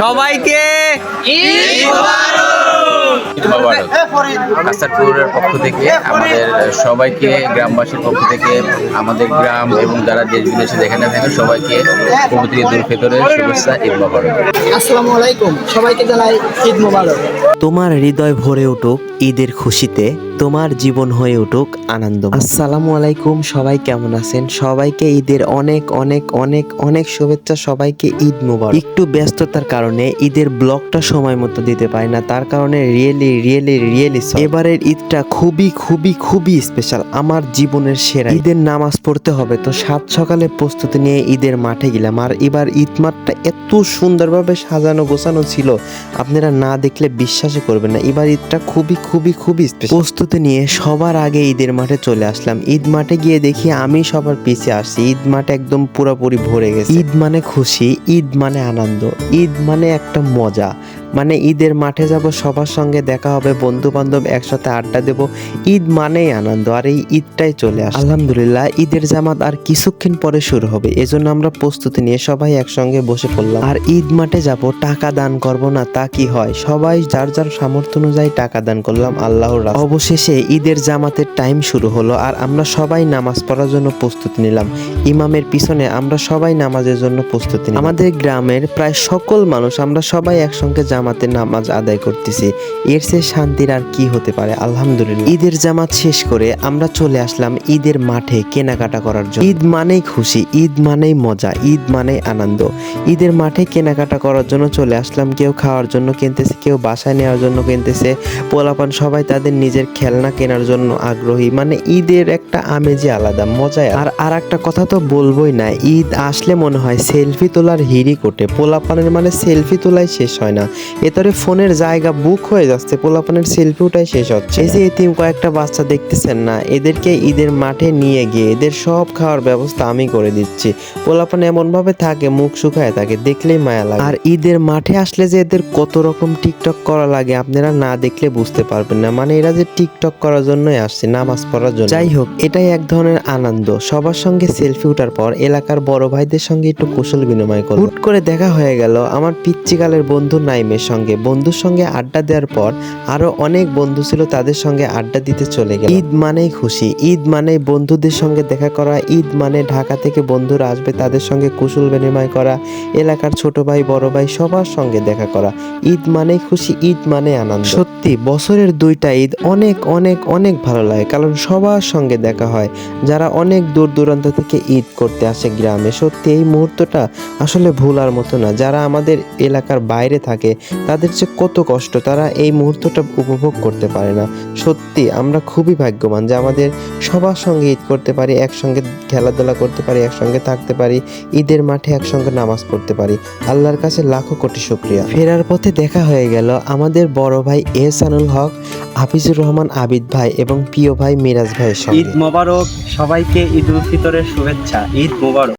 সবাইকে কাস্টারপুরের পক্ষ থেকে আমাদের সবাইকে, গ্রামবাসীর পক্ষ থেকে, আমাদের গ্রাম এবং যারা দেশ বিদেশে যেখানে থাকে সবাইকে পবিত্র ঈদ উল ফিতরের শুভেচ্ছা, ঈদ মোবারক। আসসালামু আলাইকুম, সবাইকে জানাই ঈদ মোবারক। তোমার হৃদয় ভরে উঠুক ঈদের খুশিতে, তোমার জীবন হয়ে উঠুক আনন্দ। আসসালামু আলাইকুম, সবাই কেমন আছেন? সবাইকে ঈদের অনেক অনেক অনেক অনেক শুভেচ্ছা, সবাইকে ঈদ মোবারক। একটু ব্যস্ততার কারণে ঈদের ব্লগটা সময় মতো দিতে পারি না, তার কারণে রিয়েলি এবারের ঈদটা খুবই খুবই খুবই স্পেশাল, আমার জীবনের সেরা। ঈদের নামাজ পড়তে হবে, তো সাত সকালে প্রস্তুতি নিয়ে ঈদের মাঠে গেলাম। আর এবার ঈদ মাঠটা এত সুন্দরভাবে সাজানো গোছানো ছিল, আপনারা না দেখলে বিশ্বাসই করবেন না। এবার ঈদটা খুবই খুবই খুবই স্পেশাল। প্রস্তুতি নিয়ে সবার আগে ঈদের মাঠে চলে আসলাম। ঈদ মাঠে গিয়ে দেখি আমি সবার পিছিয়ে আসছি। ঈদ মাঠে একদম পুরোপুরি ভরে গেছে। ঈদ মানে খুশি, ঈদ মানে আনন্দ, ঈদ মানে একটা মজা। মানে ঈদের মাঠে যাব, সবার সঙ্গে দেখা হবে, বন্ধু বান্ধব একসাথে আড্ডা দেব, ঈদ মানেই আনন্দ। আর এই ঈদটাই চলে আসে। আলহামদুলিল্লাহ, ঈদের জামাত আর কিছুক্ষণ পরে শুরু হবে, এজন্য আমরা প্রস্তুতি নিয়ে সবাই একসঙ্গে বসে পড়লাম। আর ঈদ মাঠে যাব, টাকা দান করব না তা কি হয়? সবাই যার যার সামর্থ্য অনুযায়ী টাকা দান করলাম আল্লাহর রাস্তায়। অবশেষে ঈদের জামাতের টাইম শুরু হলো, আর আমরা সবাই নামাজ পড়ার জন্য প্রস্তুতি নিলাম। ইমামের পিছনে আমরা সবাই নামাজের জন্য প্রস্তুতি নিলাম। আমাদের গ্রামের প্রায় সকল মানুষ আমরা সবাই একসঙ্গে জামাতের নামাজ আদায় করতেছি। এর চেয়ে শান্তির আর কি হতে পারে? আলহামদুলিল্লাহ। ঈদের জামাত শেষ করে আমরা চলে আসলাম ঈদের মাঠে কেনাকাটা করার জন্য। ঈদ মানেই খুশি, ঈদ মানেই মজা, ঈদ মানেই আনন্দ। ঈদের মাঠে কেনাকাটা করার জন্য চলে আসলাম। কেউ খাওয়ার জন্য কিনতেছে, কেউ বাসায় নেওয়ার জন্য কিনতেছে, পোলাপান সবাই তাদের নিজের খেলনা কেনার জন্য আগ্রহী। মানে ঈদের একটা আমেজই আলাদা, মজায়। আর একটা কথা তো বলবোই না, ঈদ আসলে মনে হয় সেলফি তোলার হিড়ি কোটে। পোলাপানের মানে সেলফি তোলাই শেষ হয় না, এতরে ফোনের জায়গা বুক হয়ে যাচ্ছে, পোলাপানের সেলফি ওটাই শেষ হচ্ছে। এই যে এতিম কয়েকটা বাচ্চা দেখতেছেন না, এদেরকে ঈদের মাঠে নিয়ে গিয়ে এদের সব খাওয়ার ব্যবস্থা আমি করে দিচ্ছি। পোলাপান এমন ভাবে থাকে, মুখ শুকায় থাকে, দেখলেই মায়া লাগে। আর ঈদের মাঠে আসলে যে এদের কত রকম টিকটক করা লাগে, আপনারা না দেখলে বুঝতে পারবেন না। মানে এরা যে টিকটক করার জন্যই আসছে, নামাজ পড়ার জন্য। যাই হোক, এটাই এক ধরনের আনন্দ। সবার সঙ্গে সেলফি ওঠার পর এলাকার বড় ভাইদের সঙ্গে একটু কুশল বিনিময় করব। হুট করে দেখা হয়ে গেল আমার পিচ্চিকালের বন্ধু নাইমের সঙ্গে। বন্ধুর সঙ্গে আড্ডা দেওয়ার পর আরো অনেক বন্ধু ছিল, তাদের সঙ্গে আড্ডা দিতে চলে গেল। ঈদ মানেই খুশি, ঈদ মানেই বন্ধুদের সঙ্গে দেখা করা, ঈদ মানে ঢাকা থেকে বন্ধুরা আসবে, তাদের সঙ্গে কুশল বিনিময় করা, এলাকার ছোট ভাই বড় ভাই সবার সঙ্গে দেখা করা। ঈদ মানেই খুশি, ঈদ মানে আনন্দ। সত্যি বছরের দুইটা ঈদ অনেক অনেক অনেক ভালো লাগে, কারণ সবার সঙ্গে দেখা হয় যারা অনেক দূর দূরান্ত থেকে ঈদ করতে আসে গ্রামে। সত্যি এই মুহূর্তটা আসলে ভুলার মতো না। যারা আমাদের এলাকার বাইরে থাকে তাদের যে কত কষ্ট, তারা এই মুহূর্তটা উপভোগ করতে পারে না। সত্যি আমরা খুবই ভাগ্যবান যে আমাদের সবার সঙ্গে ঈদ করতে পারি, একসঙ্গে খেলাধুলা করতে পারি, একসঙ্গে থাকতে পারি, ঈদের মাঠে একসঙ্গে নামাজ পড়তে পারি। আল্লাহর কাছে লাখো কোটি শুকরিয়া। ফেরার পথে দেখা হয়ে গেল আমাদের বড় ভাই এহসানুল হক, হাফিজুর রহমান আবিদ ভাই এবং প্রিয় ভাই মিরাজ ভাইয়ের সঙ্গে। ঈদ মোবারক, সবাইকে ঈদ উল ফিতরের শুভেচ্ছা, ঈদ মোবারক।